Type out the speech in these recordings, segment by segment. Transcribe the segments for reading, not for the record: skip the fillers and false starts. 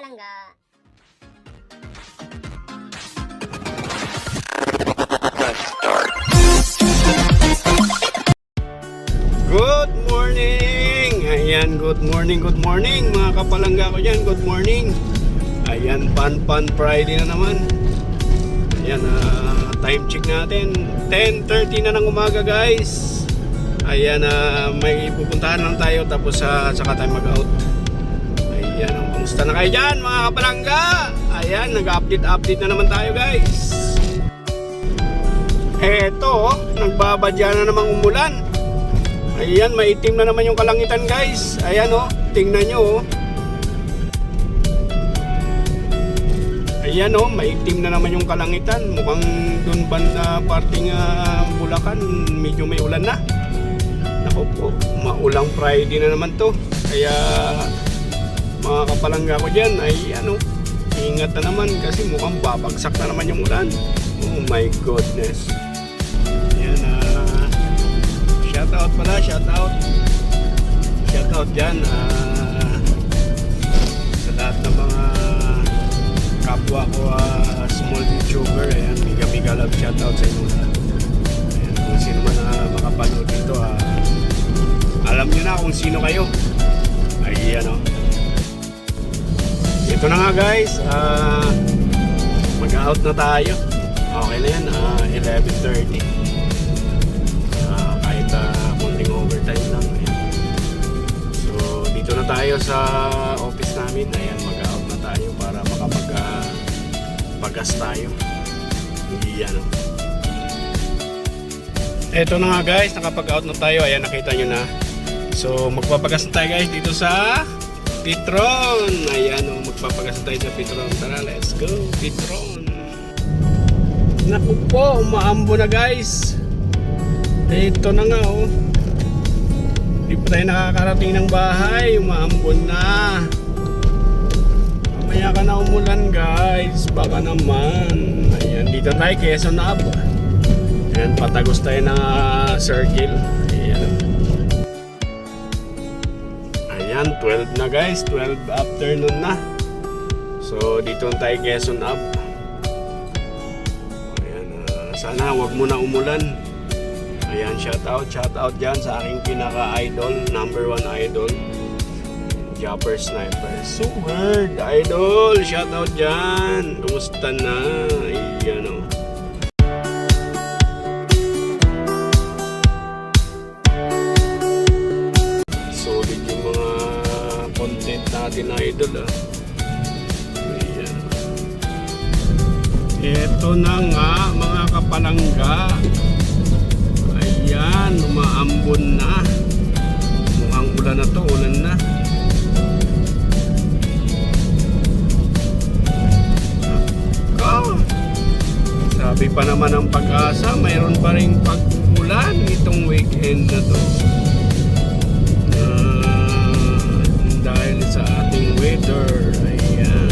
kapalangga. Good morning! Ayan, good morning mga kapalangga ko dyan, good morning. Ayan, Pan Friday na naman. Ayan, time check natin 10:30 na ng umaga guys. Ayan, may pupuntahan lang tayo tapos saka tayo mag-out. Ayan, kamusta na kayo dyan mga kapalangga? Ayan, nag-update na naman tayo guys. Eto, nagbabadya na namang umulan. Ayan, maitim na naman yung kalangitan guys. Ayan tingnan nyo Ayan maitim na naman yung kalangitan. Mukhang dun banda parting Bulacan, medyo may ulan na. Naku po, maulang Friday na naman to. Kaya mga kapalangga ko dyan ay ingat na naman kasi mukhang babagsak na naman yung ulan. Oh my goodness. Ayan, shoutout pala, shoutout dyan sa lahat ng mga kapwa ko small YouTuber. Ayan, mega love shoutout sa inyo lahat. Ayan, kung sino man makapanood dito, alam nyo na kung sino kayo. Ayan ito na nga guys, mag-out na tayo. Okay na yan, 11:30. Kahit konting overtime lang. Ayan. So dito na tayo sa office namin. Ayan, mag-out na tayo para makapag-pagas tayo. Hindi Ito na nga guys, nakapag-out na tayo. Ayan, nakita nyo na. So magpapagas na tayo guys dito sa Petron. Ayan magpapagas na tayo sa Petron. Tara, let's go Petron. Naku po, umaambo na guys. Ito na nga Hindi pa tayo nakakarating ng bahay. Umaambo na. Mamaya ka na umulan guys. Baka naman. Ayan, dito tayo Quezon Ave. Ayan, patagos tayo ng circle. Ayan, 12 na guys. 12 afternoon na. So dito tayo Quezon Ave. Sana wag mo na umulan. Ayan, shoutout dyan sa aking pinaka-idol, number 1 idol, Japper Sniper. So word, idol, shoutout dyan. Kumusta na? Ayan solid yung mga content natin, idol Ito na nga mga kapalangga. Ayan, umaambon na. Mukhang ulan na to, ulan na. Sabi pa naman ng Pag-asa, mayroon pa rin pag-ulan itong weekend na to. Dahil sa ating weather. Ayan.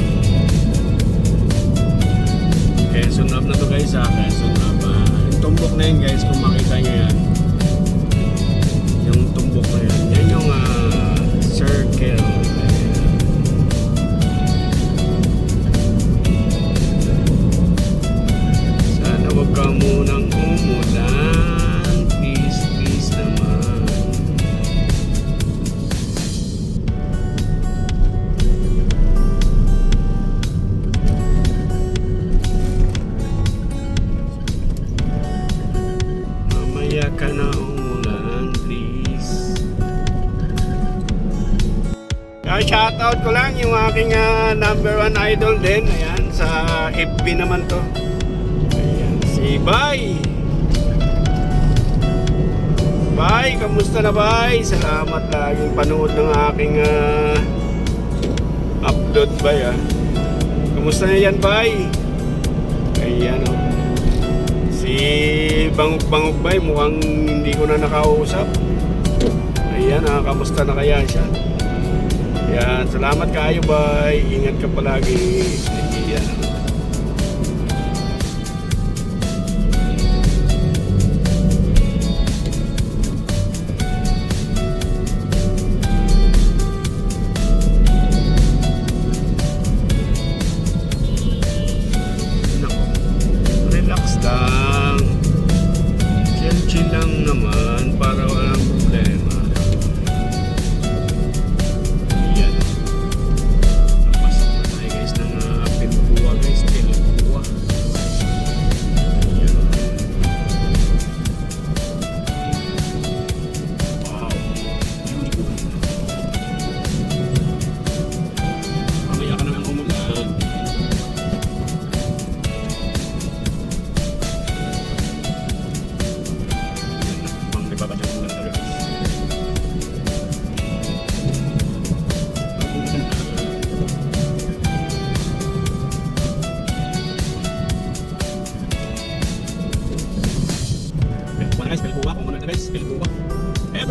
Quezon Ave na to guys Quezon Ave. Yung tumbok na yun guys, kung makita nyo yan, yung tumbok na yan, yan yung circle. Sana wag ka munang umulan, please naman. Ka na umulan, please. Shoutout ko lang yung aking number 1 idol din. Ayan, sa FB naman to. Ayan, si Bay. Bay, kamusta na Bay? Salamat laging panood ng aking upload Bay Kamusta na yan Bay? Ayan Si Bangog Bay, mukhang hindi ko na nakausap. Ayan, kamusta na kaya siya? Ayan, salamat kayo Bay. Ingat ka palagi. Ayan.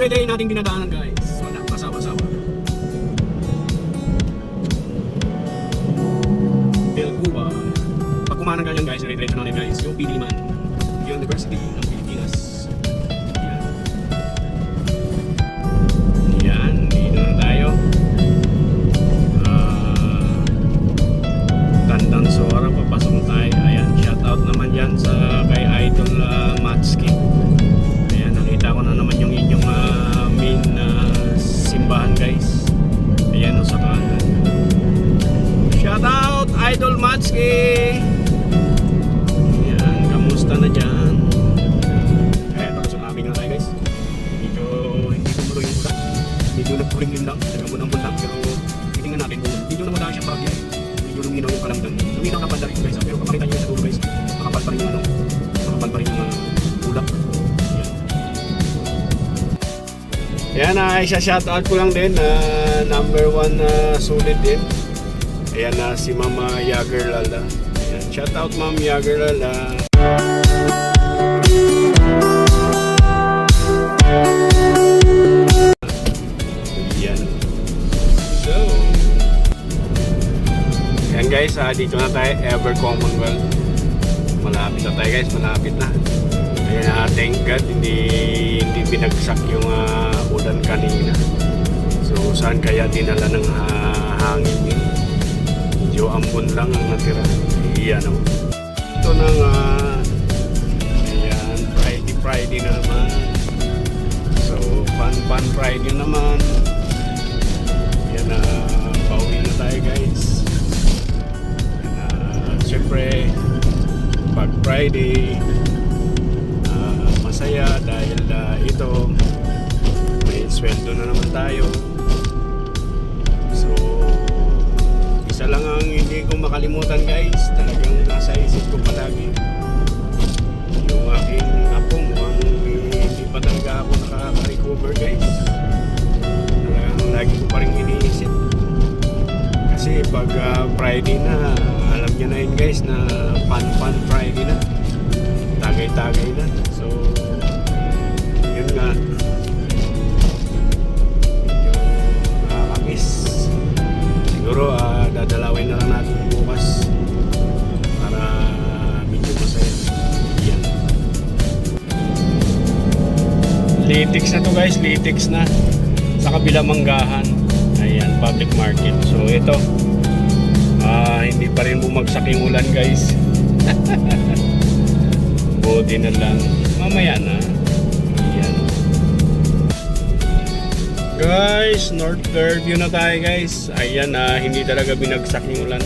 everyday nating dinadaanan guys. Wala, masawa-sawa. Del Cuba. Pag kumanan ganyan guys, dire-diretso natin guys, yung Piliman University ng Pilipinas. Yan, dito na tayo. Tandang Sora, papasok tayo. Ayan, shoutout naman yan sa kay Idol Matski. Ayan, nakita ko na naman yung inyong main simbahan guys. Ayan o sa kanan. Shoutout Idol Matski. Ayan, kamusta na dyan? Ayan, tapos sa amin na tayo guys. Medyo hindi tumuloy yung ulan. Medyo nagpuling lang, nagkamunang lang. Pero titingnan natin kung medyo na wala siyang bagay. Medyo luminaw yung kalamdan. Luminaw na banda rin guys. Pero kapag makita nyo sa dulo guys, makapal pa rin yung makapal pa rin yung ulap. Ayan, isa-shoutout ko lang din. Number 1 sulit din. Ayan na si Mama Yager Lala. Ayan, shoutout Ma'am Yager Lala. Ayan. So, ayan guys, dito na tayo, Ever Commonwealth. Malapit na tayo guys, malapit na. Ayan, thank God, hindi binagsak yung ulan kanina. So, saan kaya dinala ng hangin yun? Medyo ambon lang ang natira. Iyan o. Ito nang ayan, Friday na naman. So, fun Friday naman. Ayan na, pauwi na tayo guys. Ayan, siyempre, pag Friday, masaya dahil ito may sweldo na naman tayo. So isa lang ang hindi ko makalimutan guys, talagang nasa isip ko palagi yung aking apo. Mukhang hindi pa talaga ako nakaka-recover guys. Talagang lagi ko pa rin iniisip kasi pag Friday na, alam niyo na yun guys na fun Friday na, tagay-tagay na. So yun nga, medyo nakakamiss. Siguro dadalawin na lang natin bukas para medyo masaya. Yan, Litix na to guys, Litix na sa kabilang Manggahan. Ayan, public market. So ito, hindi pa rin bumagsak yung ulan guys. Buti na lang, mamaya na. Ayan guys, North Fairview na tayo guys. Ayan, hindi talaga binagsak yung ulan,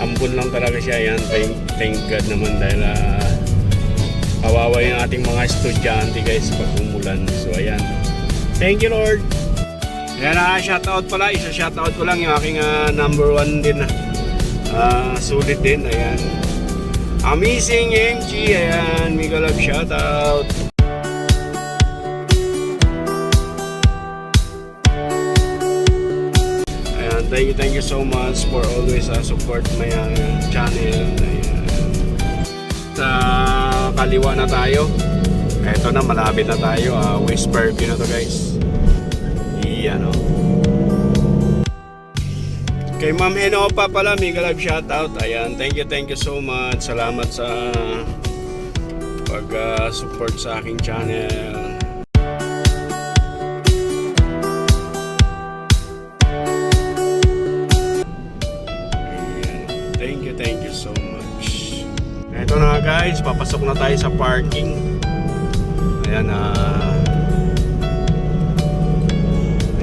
ambon lang talaga siya. Ayan, thank God naman dahil kawawa yung ating mga estudyante guys pag umulan. So ayan, thank you Lord. Ayan, shoutout pala, isa-shoutout ko lang yung aking number 1 din sulit din. Ayan, Amazing MG. Ayan, mega love shoutout. Ayan, thank you so much for always support my channel. Ayan. Sa kaliwa na tayo. Ito na, malapit na tayo. West Fairview na to guys. Iyan o. Kay Ma'am Enopa pala, mega love shoutout. Ayan, thank you so much. Salamat sa pag-support sa aking channel. Ayan, thank you so much. Ito na guys, papasok na tayo sa parking. Ayan,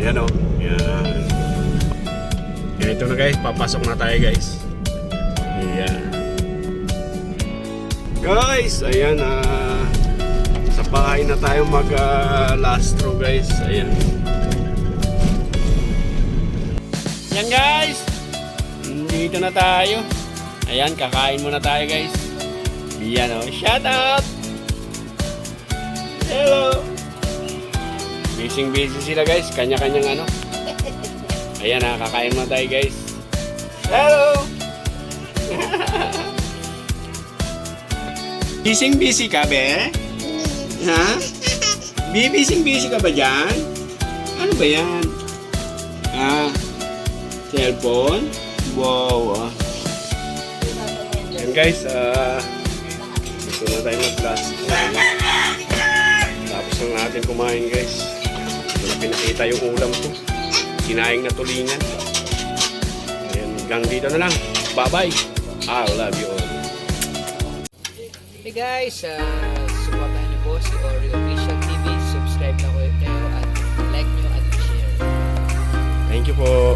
ayan o. Ayan. Ito na guys, papasok na tayo guys. Ayan. Guys, ayan, sa bahay na tayo mag lastro guys. Ayan. Yan guys, dito na tayo. Ayan, kakain muna tayo guys. Ayan o, shout out. Hello. Busy sila guys, kanya-kanyang ano. Ayan, kakain muna tayo guys. Hello. Busy ka be? Ha? Busy ka ba dyan? Ano ba yan? Cellphone? Wow, Yan guys, gusto na tayo mag-class. Tapos na natin kumain guys. Ito na pinakita yung ulam ko. Kinaing na tulingan. Ayan, hanggang dito na lang. Bye-bye. I love you all. Hey guys, supportahan niyo po si Oreo Official TV. Subscribe na kayo at like nyo at share. Thank you po.